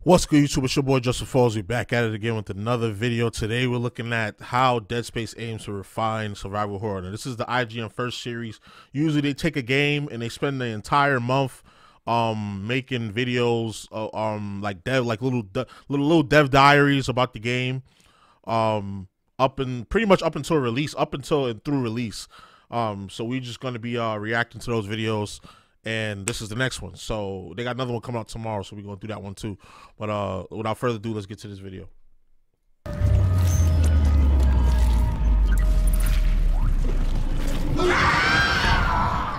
What's good, YouTube? It's your boy JusticeXFalls. We're back at it again with another video. Today we're looking at how Dead Space aims to refine survival horror. Now, this is the IGN first series. Usually they take a game and they spend the entire month making videos, like little dev diaries about the game, pretty much up until release, up until and through release. So we're just going to be reacting to those videos. And this is the next one. So they got another one coming out tomorrow, so we're gonna do that one too. But without further ado, let's get to this video.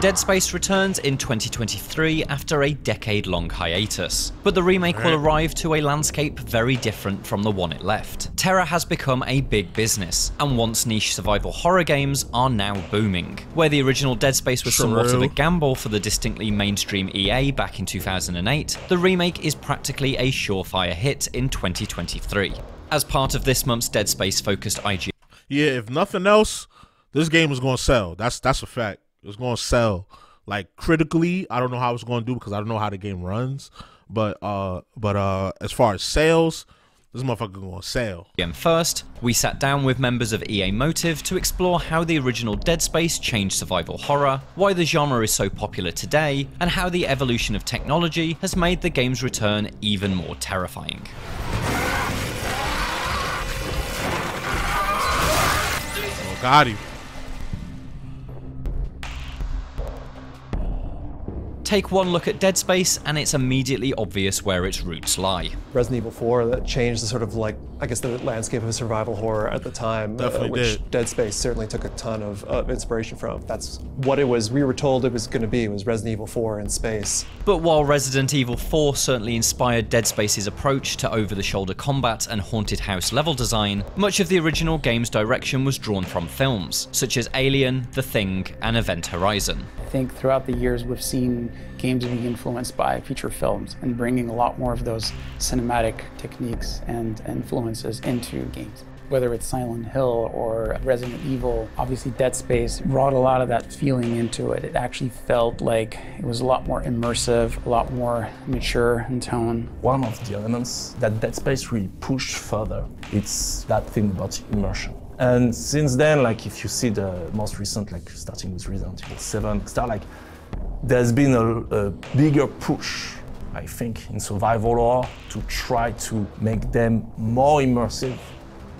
Dead Space returns in 2023 after a decade-long hiatus, but the remake will arrive to a landscape very different from the one it left. Terror has become a big business, and once niche survival horror games are now booming. Where the original Dead Space was somewhat of a gamble for the distinctly mainstream EA back in 2008, the remake is practically a surefire hit in 2023. As part of this month's Dead Space-focused IGN... Yeah, if nothing else, this game is going to sell. That's a fact. It's going to sell, like, critically. I don't know how it's going to do because I don't know how the game runs. But as far as sales, this motherfucker going to sell. First, we sat down with members of EA Motive to explore how the original Dead Space changed survival horror, why the genre is so popular today, and how the evolution of technology has made the game's return even more terrifying. Oh, got him. Take one look at Dead Space and it's immediately obvious where its roots lie. Resident Evil 4 that changed the sort of, like, I guess the landscape of survival horror at the time, which Dead Space certainly took a ton of inspiration from. That's what it was, we were told it was going to be, was Resident Evil 4 in space. But while Resident Evil 4 certainly inspired Dead Space's approach to over-the-shoulder combat and haunted house level design, much of the original game's direction was drawn from films, such as Alien, The Thing, and Event Horizon. I think throughout the years we've seen games being influenced by feature films and bringing a lot more of those cinematic techniques and influences into games. Whether it's Silent Hill or Resident Evil, obviously Dead Space brought a lot of that feeling into it. It actually felt like it was a lot more immersive, a lot more mature in tone. One of the elements that Dead Space really pushed further, it's that thing about immersion. And since then, like, if you see the most recent, like starting with Resident Evil 7, there's been a bigger push, I think, in survival horror to try to make them more immersive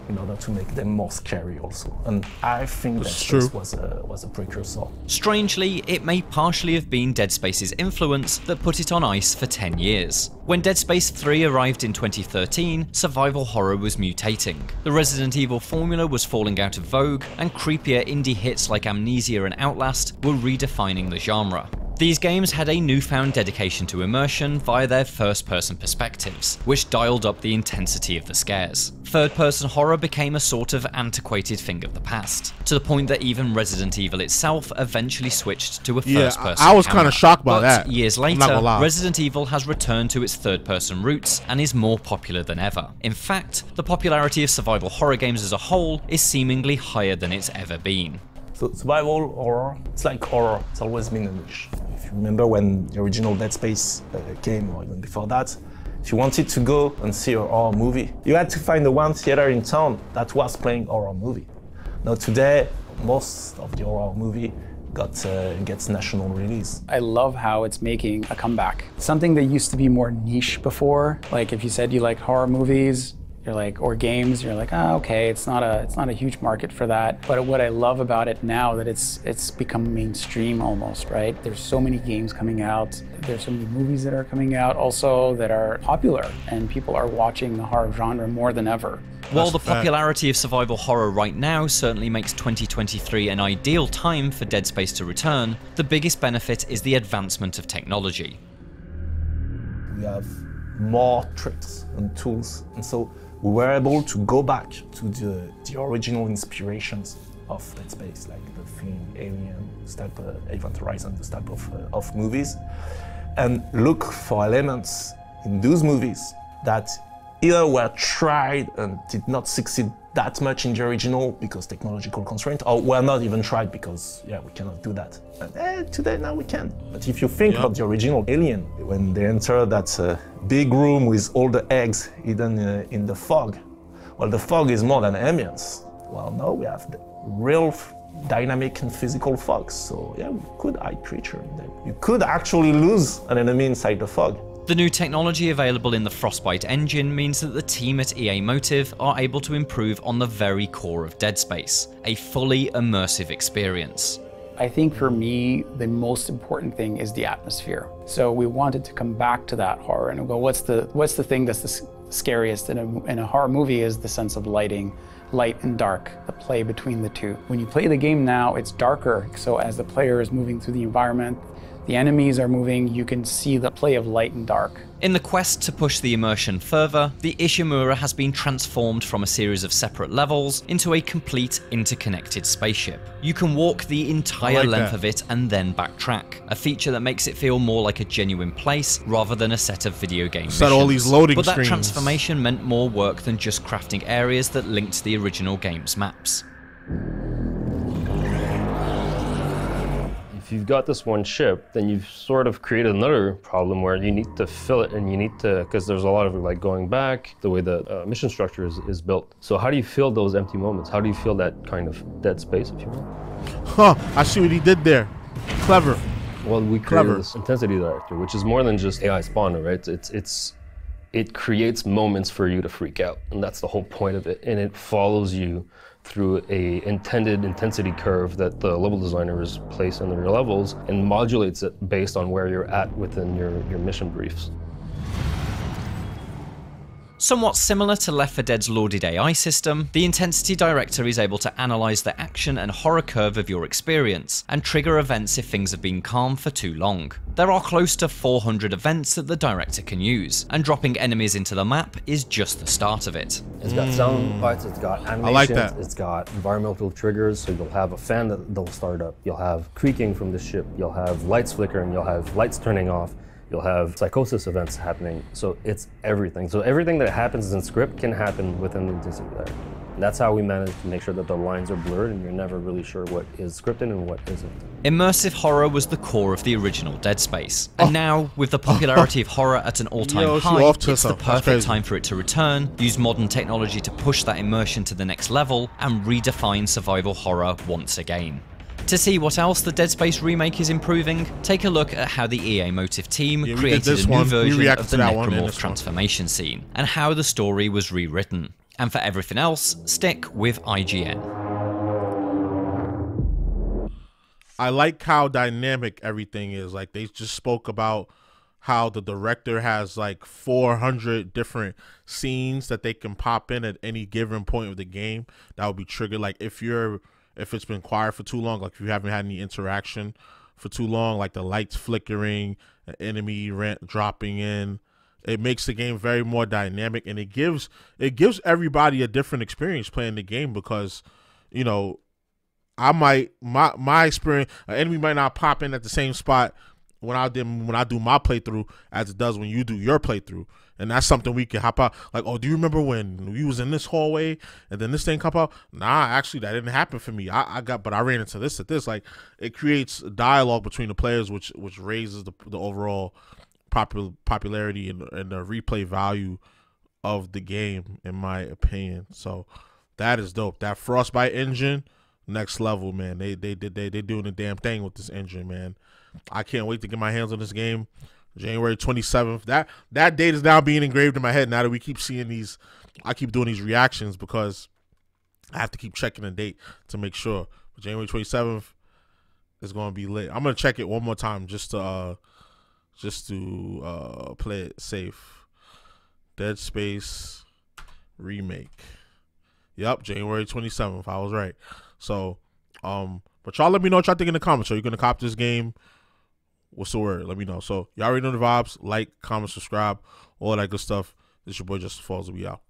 in order to make them more scary also. And I think that was a precursor. Strangely, it may partially have been Dead Space's influence that put it on ice for 10 years. When Dead Space 3 arrived in 2013, survival horror was mutating. The Resident Evil formula was falling out of vogue, and creepier indie hits like Amnesia and Outlast were redefining the genre. These games had a newfound dedication to immersion via their first-person perspectives, which dialed up the intensity of the scares. Third-person horror became a sort of antiquated thing of the past, to the point that even Resident Evil itself eventually switched to a first-person I was kind of shocked by that. Years later, Resident Evil has returned to its third-person roots and is more popular than ever. In fact, the popularity of survival horror games as a whole is seemingly higher than it's ever been. So survival horror, it's like horror, it's always been a niche. If you remember when the original Dead Space came, or even before that, if you wanted to go and see a horror movie, you had to find the one theater in town that was playing horror movie. Now today, most of the horror movie gets national release. I love how it's making a comeback. Something that used to be more niche before, like if you said you like horror movies, you're like, or games, you're like, oh, okay, it's not a huge market for that. But what I love about it now that it's become mainstream almost, right? There's so many games coming out. There's so many movies that are coming out also that are popular, and people are watching the horror genre more than ever. While the popularity of survival horror right now certainly makes 2023 an ideal time for Dead Space to return, the biggest benefit is the advancement of technology. We have more tricks and tools, and so we were able to go back to the original inspirations of Dead Space, like The Thing, Alien, this type of Event Horizon, this type of movies, and look for elements in those movies that either were tried and did not succeed that much in the original because technological constraint, or we're not even tried because, yeah, we cannot do that. But today, now we can. But if you think about the original Alien, when they enter that big room with all the eggs hidden in the fog, well, the fog is more than ambience. Well, now we have the real dynamic and physical fog. So yeah, we could hide creature in there. You could actually lose an enemy inside the fog. The new technology available in the Frostbite engine means that the team at EA Motive are able to improve on the very core of Dead Space, a fully immersive experience. I think for me, the most important thing is the atmosphere. So we wanted to come back to that horror and go, what's the thing that's the scariest in a horror movie is the sense of lighting, light and dark, the play between the two. When you play the game now, it's darker. So as the player is moving through the environment, the enemies are moving, you can see the play of light and dark. In the quest to push the immersion further, the Ishimura has been transformed from a series of separate levels into a complete interconnected spaceship. You can walk the entire length of it and then backtrack, a feature that makes it feel more like a genuine place rather than a set of video game missions. All these loading but that screens. transformation meant more work than just crafting areas that linked to the original game's maps. If you've got this one ship, then you've sort of created another problem where you need to fill it and you need to, because there's a lot of like going back, the way the mission structure is built. So how do you fill those empty moments? How do you fill that kind of dead space, if you will? Huh, I see what he did there. Clever. Well, we created this intensity director, which is more than just AI spawner, right? It creates moments for you to freak out, and that's the whole point of it. And it follows you through a intended intensity curve that the level designers place in their levels and modulates it based on where you're at within your mission briefs. Somewhat similar to Left 4 Dead's lauded AI system, the Intensity Director is able to analyze the action and horror curve of your experience and trigger events if things have been calm for too long. There are close to 400 events that the Director can use, and dropping enemies into the map is just the start of it. It's got sound bites, it's got animations, I like that. It's got environmental triggers, so you'll have a fan that'll start up, you'll have creaking from the ship, you'll have lights flickering, you'll have lights turning off, you'll have psychosis events happening, so it's everything. So everything that happens in script can happen within the intensity there. And that's how we manage to make sure that the lines are blurred and you're never really sure what is scripted and what isn't. Immersive horror was the core of the original Dead Space, and now, with the popularity of horror at an all-time high, it's the perfect time for it to return, use modern technology to push that immersion to the next level, and redefine survival horror once again. To see what else the Dead Space remake is improving, take a look at how the EA Motive team created a new version of the Necromorph transformation scene, and how the story was rewritten. And for everything else, stick with IGN. I like how dynamic everything is. Like, they just spoke about how the director has like 400 different scenes that they can pop in at any given point of the game that will be triggered. Like, if it's been quiet for too long, like if you haven't had any interaction for too long, like the lights flickering, an enemy dropping in, it makes the game very more dynamic, and it gives everybody a different experience playing the game, because, you know, my experience, an enemy might not pop in at the same spot when I do my playthrough as it does when you do your playthrough. And that's something we can hop out. Like, oh, do you remember when we was in this hallway and then this thing come out? Nah, actually that didn't happen for me. But I ran into this at this. Like, it creates dialogue between the players, which raises the overall popularity and the replay value of the game, in my opinion. So that is dope. That Frostbite engine, next level, man. They doing the damn thing with this engine, man. I can't wait to get my hands on this game. January 27th. That date is now being engraved in my head now that we keep seeing these. I keep doing these reactions because I have to keep checking the date to make sure. But January 27th is going to be lit. I'm going to check it one more time just to play it safe. Dead Space remake. Yep, January 27th. I was right. So, but y'all let me know what y'all think in the comments. Are you going to cop this game? What's the word? Let me know. So, y'all already know the vibes. Like, comment, subscribe, all that good stuff. This is your boy, JusticeXFalls. We out.